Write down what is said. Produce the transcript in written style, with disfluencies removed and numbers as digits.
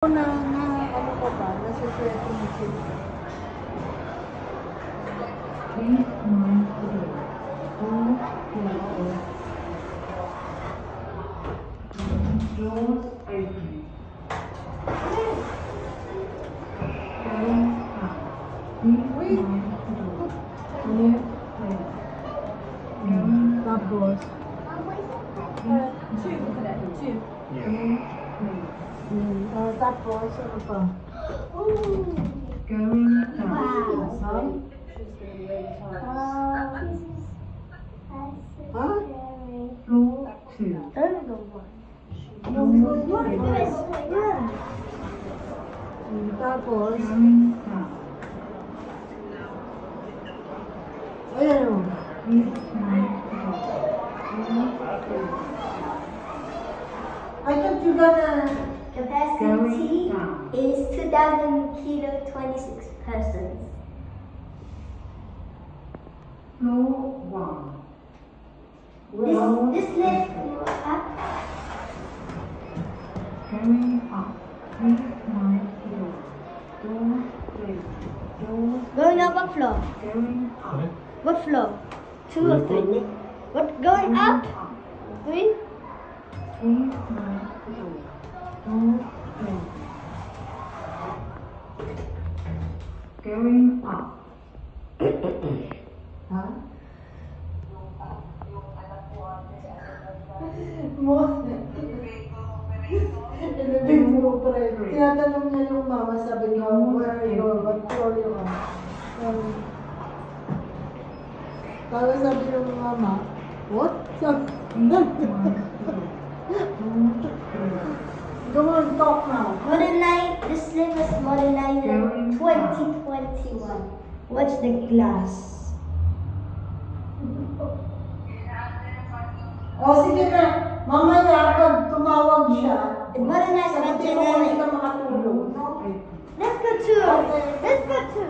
Na ano ka ba? Nasaswerte mo sila. Tapos tapos, ano pa? Going down. Huh? Floor 2. Tapos, Going down. ayan o. I thought you gonna... Capacity is 2,000 kilo, 26 persons. Floor 1. This lift up. Going up. 39 floor. Door 3. Door Going up what floor? going up. What floor? 2 or 3? What going up? 3? 39 floor. Door 3. Going up. Ha? Mo. Ilibig mo pa rin. Tinatanong niya yung mama, sabi niya, where are you? What floor you on? Tapos sabi yung mama, what? Sabi, go on, talk now. Modernized, this lift was modernized in 2021. Watch the glass. O sige na, mamaya pag tumawag siya, It modernized by sabi mo hindi January. ka makatulog. Let's go to. Let's go to.